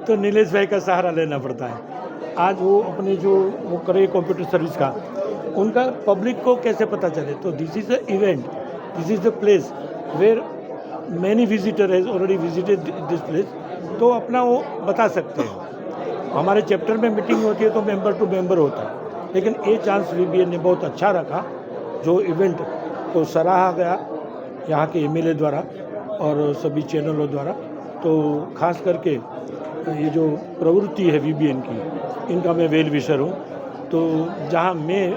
C: तो नीलेश भाई का सहारा लेना पड़ता है। आज वो अपने जो वो करे कंप्यूटर सर्विस का, उनका पब्लिक को कैसे पता चले, तो this is the event, this is the place where many visitor has already visited this place, तो अपना वो बता सकते हैं। हमारे चैप्टर में मीटिंग होती है तो मेंबर टू मेंबर होता है, लेकिन ये चांस VBN ने बहुत अच्छा रखा। जो इवेंट को सराहा गया यहाँ के MLA द्वारा और सभी चैनलों द्वारा, तो खास करके ये जो प्रवृत्ति है VBN की, इनका मैं वेल विशर हूँ। तो जहाँ मैं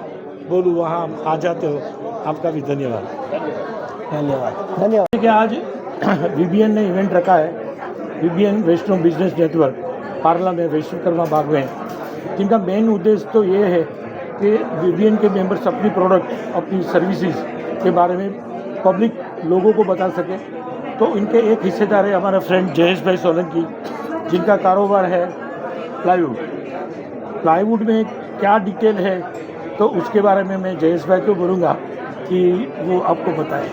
C: बोलूँ वहाँ आ जाते हो, आपका भी धन्यवाद।
S: धन्यवाद।
C: कि आज VBN ने इवेंट रखा है, VBN वैष्णव बिजनेस नेटवर्क पार्ला में वैश्विकर्मा बाग में, जिनका मेन उद्देश्य तो ये है कि VBN के मेंबर्स अपनी प्रोडक्ट, अपनी सर्विसेज के बारे में पब्लिक लोगों को बता सके। तो इनके एक हिस्सेदार है हमारा फ्रेंड जयेश भाई सोलंकी, जिनका कारोबार है प्लाईवुड। प्लाईवुड में क्या डिटेल है तो उसके बारे में मैं जयेश भाई को बोलूँगा कि वो आपको बताएं।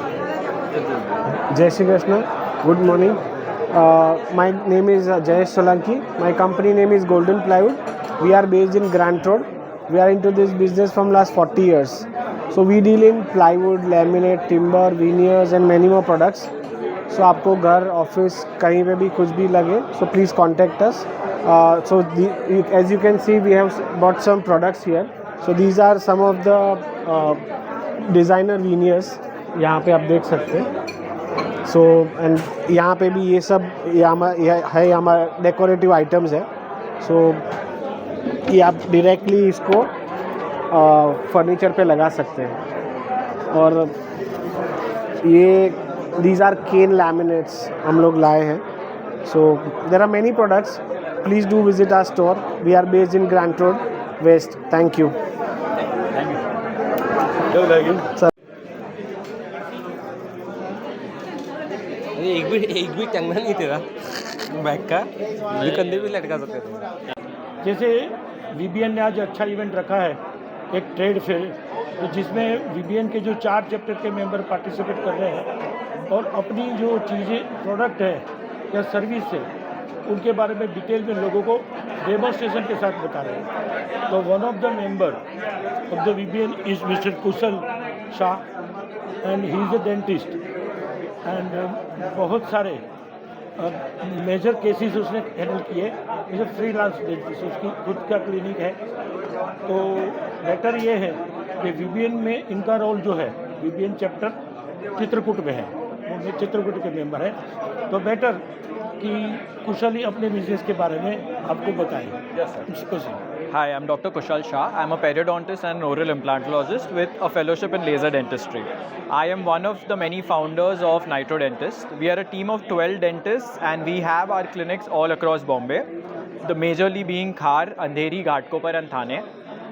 T: जय Shri Krishna. Good morning. My name is Jayesh Solanki. My company name is golden plywood. We are based in Grant Road. We are into this business from last 40 years. So we deal in plywood, laminate, timber, veneers and many more products. So आपको घर, office, कहीं पे भी कुछ भी लगे, so please contact us. As you can see, we have bought some products here. So these are some of the designer veneers. यहाँ पे आप देख सकते हैं। So and यहाँ पे भी ये सब है हमारा डेकोरेटिव आइटम्स है। So ये आप डायरेक्टली इसको फर्नीचर पे लगा सकते हैं। और ये दीज आर केन लैमिनेट्स हम लोग लाए हैं। So there are many products. Please do visit our store. We are based in Grant Road west. Thank you. Sir
N: एक भी टंगना नहीं तेरा बैग का, ये कंधे भी लटका सकते थे।
C: जैसे VBN ने आज अच्छा इवेंट रखा है, एक ट्रेड फेयर, तो जिसमें VBN के जो 4 चैप्टर के मेंबर पार्टिसिपेट कर रहे हैं और अपनी जो चीज़ें प्रोडक्ट है या सर्विस है उनके बारे में डिटेल में लोगों को डेमोन्स्ट्रेशन के साथ बता रहे हैं। तो one of the member of the VBN is mister Kusal Shah and he is a dentist and बहुत सारे मेजर केसेस उसने हैंडल किए। इसे फ्रीलांस डेंटिस्ट, उसकी खुद का क्लिनिक है। तो बेटर ये है कि VBN में इनका रोल जो है, VBN चैप्टर चित्रकूट में है, वो चित्रकूट के मेंबर है, तो बेटर कि कुशल ही अपने बिजनेस के बारे में आपको बताएं।
U: Hi, I'm Dr. Kushal Shah. I'm a periodontist and an oral implantologist with a fellowship in laser dentistry. I am one of the many founders of Nitro Dentist. We are a team of 12 dentists and we have our clinics all across Bombay, the majorly being Khar, Andheri, Ghatkopar and Thane.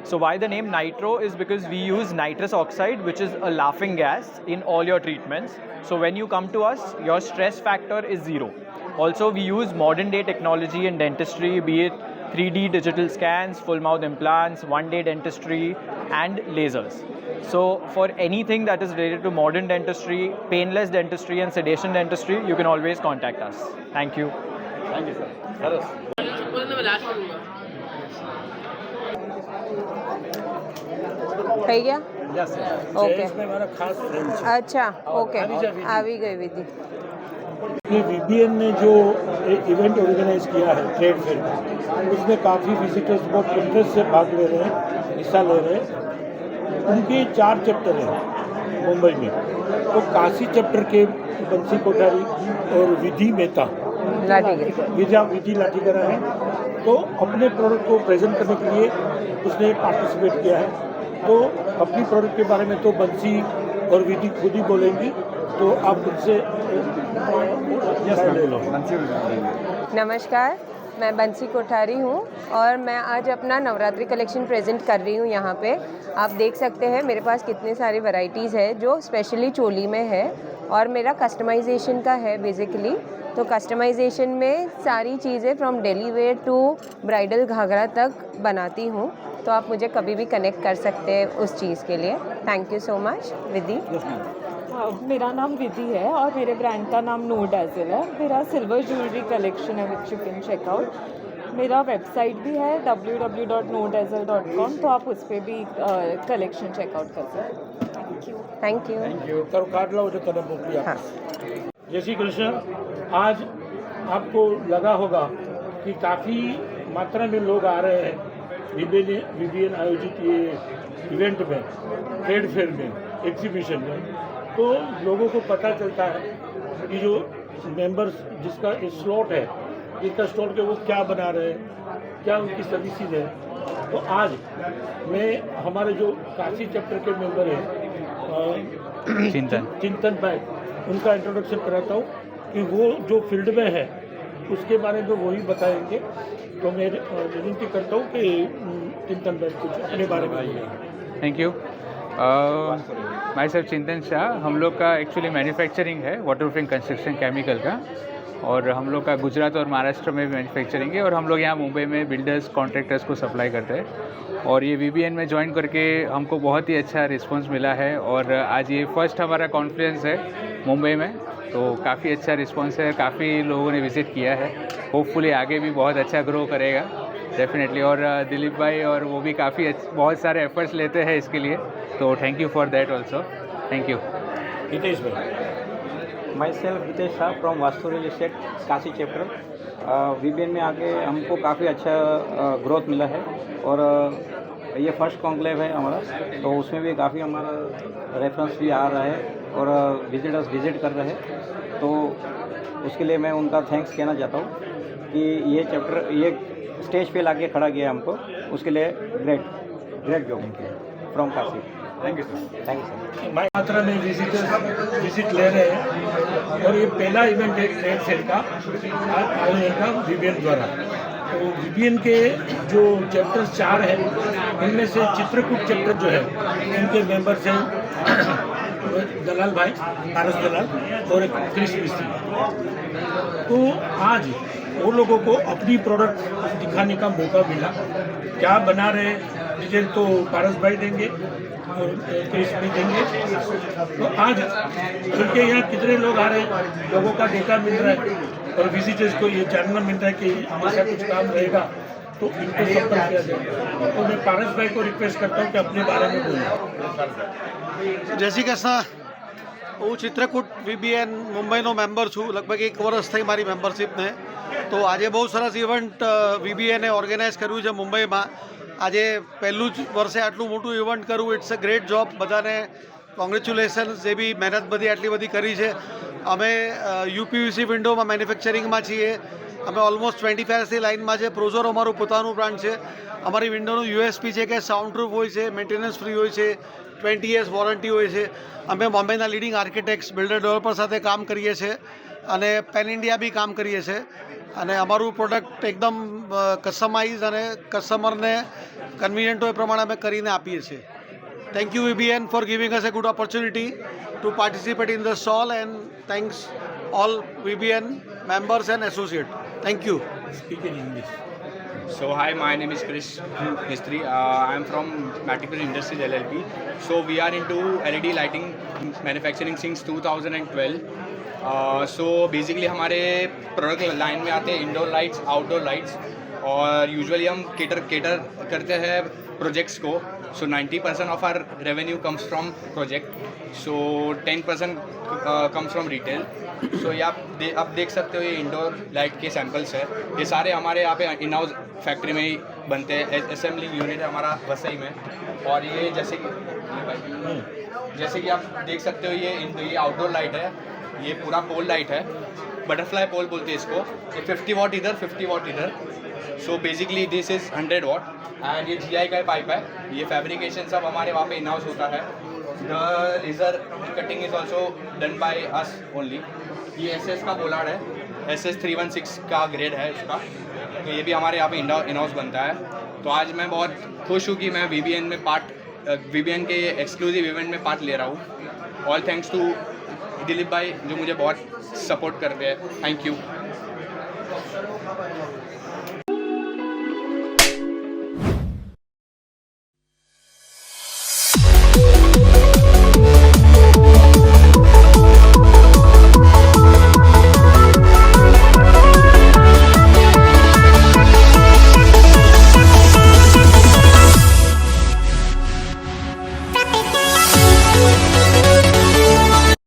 U: So why the name Nitro is because we use nitrous oxide, which is a laughing gas, in all your treatments. So when you come to us, your stress factor is 0. Also, we use modern day technology in dentistry, be it 3D digital scans, full mouth implants, one-day dentistry, and lasers. So for anything that is related to modern dentistry, painless dentistry, and sedation dentistry, you can always contact us. Thank you.
J: Thank you, sir.
B: થઈ ગયા
C: yes
B: okay
C: Jayesh में हमारा खास friend है।
B: अच्छा okay આવી गई विधि
C: ये वीबीएन ने जो इवेंट ऑर्गेनाइज किया है ट्रेड फेयर का, उसमें काफ़ी विजिटर्स बहुत इंटरेस्ट से भाग ले रहे हैं, हिस्सा ले रहे हैं। उनके 4 चैप्टर हैं मुंबई में, तो काशी चैप्टर के बंसी कोठारी और विधि मेहता विधि लाठीगरा है, तो अपने प्रोडक्ट को प्रेजेंट करने के लिए उसने पार्टिसिपेट किया है। तो अपनी प्रोडक्ट के बारे में तो बंसी और विधि खुद ही बोलेंगी, तो आप उनसे ले लो।
B: नमस्कार, मैं बंसी कोठारी हूँ और मैं आज अपना नवरात्रि कलेक्शन प्रेजेंट कर रही हूँ यहाँ पे। आप देख सकते हैं मेरे पास कितने सारी वैरायटीज़ है जो स्पेशली चोली में है, और मेरा कस्टमाइजेशन का है बेसिकली। तो कस्टमाइजेशन में सारी चीज़ें from daily wear to bridal ghagra तक बनाती हूँ, तो आप मुझे कभी भी कनेक्ट कर सकते हैं उस चीज़ के लिए। Thank you so much. Vidhi?
V: मेरा नाम विधि है और मेरे ब्रांड का नाम नो डैज़ल है। मेरा सिल्वर ज्वेलरी कलेक्शन है which you can check out. मेरा वेबसाइट भी है www.nodazzle.com, तो आप उस पर भी कलेक्शन चेकआउट कर सकते हैं।
B: Thank you.
C: करो कार्ड लाओ जो कदम मोकलिया।
B: हाँ।
C: जय श्री कृष्ण। आज आपको लगा होगा कि काफ़ी मात्रा में लोग आ रहे हैं वीबीएन आयोजित ये इवेंट में, ट्रेड फेयर में, एग्जीबिशन में। तो लोगों को पता चलता है कि जो मेंबर्स जिसका स्लॉट है, जिनका स्टॉल के वो क्या बना रहे हैं, क्या उनकी सर्विसेज है। तो आज मैं हमारे जो काशी चैप्टर के मेंबर हैं चिंतन भाई, उनका इंट्रोडक्शन कराता हूँ कि वो जो फील्ड में है उसके बारे में वही बताएंगे। तो मैं विनती करता हूँ कि चिंतन भाई कुछ अपने बारे में बताएंगे।
W: Thank you. माई सेल्फ चिंतन शाह। हम लोग का एक्चुअली मैन्युफैक्चरिंग है वाटरप्रूफिंग कंस्ट्रक्शन केमिकल का, और हम लोग का गुजरात और महाराष्ट्र में भी मैन्युफैक्चरिंग है, और हम लोग यहाँ मुंबई में बिल्डर्स कॉन्ट्रैक्टर्स को सप्लाई करते हैं। और ये वीबीएन में ज्वाइन करके हमको बहुत ही अच्छा रिस्पांस मिला है, और आज ये फर्स्ट हमारा कॉन्फ्रेंस है मुंबई में, तो काफ़ी अच्छा रिस्पांस है, काफ़ी लोगों ने विज़िट किया है। होपफुली आगे भी बहुत अच्छा ग्रो करेगा डेफिनेटली। और दिलीप भाई और वो भी काफ़ी बहुत सारे एफर्ट्स लेते हैं इसके लिए, तो thank you for that also. Thank you.
C: Hitesh bhai?
X: Myself Hitesh Shah from Vastu real estate Kashi chapter. VBN में आके हमको काफ़ी अच्छा ग्रोथ मिला है, और ये फर्स्ट कॉन्क्लेव है हमारा, तो उसमें भी काफ़ी हमारा रेफरेंस भी आ रहा है और विजिटर्स विजिट कर रहे हैं। तो उसके लिए मैं उनका थैंक्स कहना चाहता हूँ कि ये चैप्टर ये स्टेज पे लाके खड़ा किया हमको, उसके लिए great job from Kashi. Thank you sir. Thank you sir.
C: मात्रा में विजिटर्स विजिट ले रहे हैं, और ये पहला इवेंट है ट्रेड फेयर का आयोजन का वीबीएन द्वारा। तो वीबीएन के जो चैप्टर्स 4 हैं, उनमें से चित्रकूट चैप्टर जो है उनके मेंबर्स हैं दलाल भाई, पारस दलाल और एक क्रिश मिस्त्री। तो आज वो लोगों को अपनी प्रोडक्ट दिखाने का मौका मिला। क्या बना रहे डिटेल तो पारस भाई देंगे और क्रिश भी देंगे। तो आज उनके यहाँ कितने लोग आ रहे हैं, लोगों का डेटा मिल रहा है, और विजिटर्स को ये जानना मिल रहा है कि हमेशा कुछ काम रहेगा तो इनको संपर्क किया जाएगा। तो मैं पारस भाई को रिक्वेस्ट करता हूँ कि अपने बारे में बोलें।
H: જય શ્રી કૃષ્ણ। હું ચિત્રકૂટ વીબીએન મુંબઈનો મેમ્બર છું, લગભગ 1 વર્ષ થઈ મારી મેમ્બરશીપને। તો આજે બહુ સરસ ઇવેન્ટ વીબીએને ઓર્ગેનાઇઝ કર્યું છે મુંબઈમાં। આજે પહેલું જ વર્ષે આટલું મોટું ઇવેન્ટ કરવું, ઇટ્સ અ ગ્રેટ જોબ। બધાને કોંગ્રેચ્યુલેશન્સ, જે બી મહેનત બધી આટલી બધી કરી છે। અમે યુપીવીસી વિન્ડોમાં મેન્યુફેક્ચરિંગમાં છીએ। અમે ઓલમોસ્ટ 25 યર્સથી લાઇનમાં છે। પ્રોઝોર અમારું પોતાનું બ્રાન્ડ છે। અમારી વિન્ડોનું યુએસપી છે કે સાઉન્ડ પ્રૂફ હોય છે, મેન્ટેનન્સ ફ્રી હોય છે, 20 years વોરંટી હોય છે। અમે બોમ્બેના લીડિંગ આર્કિટેક્ટ્સ, બિલ્ડર ડેવલપર સાથે કામ કરીએ છીએ અને પેન ઇન્ડિયા બી કામ કરીએ છીએ।
A: અને અમારું પ્રોડક્ટ એકદમ કસ્ટમાઇઝ અને કસ્ટમરને કન્વિનિયન્ટ હોય એ પ્રમાણે અમે કરીને આપીએ છીએ. Thank you VBN for giving us A good opportunity two participate in the stall and thanks all VBN members and associates. Thank you.
C: Speak in English.
D: So hi, my name is Krish Mistry. I am from Multiple Industries LLP. So we are into LED lighting manufacturing since 2012. So basically हमारे product line में आते हैं indoor lights, outdoor lights, और usually हम cater करते हैं projects को. So 90% of our revenue comes from project. So 10% comes from retail. So ये आप देख सकते हो, ये इंडोर लाइट के सैम्पल्स है. ये सारे हमारे यहाँ पे इन हाउस फैक्ट्री में ही बनते हैं. असेंबलिंग यूनिट है हमारा वसई में. और ये जैसे कि आप देख सकते हो, ये आउटडोर लाइट है. ये पूरा पोल लाइट है, बटरफ्लाई पोल बोलते हैं इसको. ये 50 वाट इधर, 50 वाट इधर. So basically this is 100 watt. And ये GI का पाइप है. ये फैब्रिकेशन सब हमारे वहाँ पे इन हाउस होता है. The laser cutting is also done by us only. ये SS का बोलार्ड है, SS 316 का ग्रेड है उसका. तो ये भी हमारे यहाँ पे इन हाउस बनता है. तो आज मैं बहुत खुश हूँ कि मैं VBN के एक्सक्लूसिव इवेंट में पार्ट ले रहा हूँ. ऑल थैंक्स टू दिलीप भाई जो मुझे बहुत सपोर्ट करते हैं. Thank you.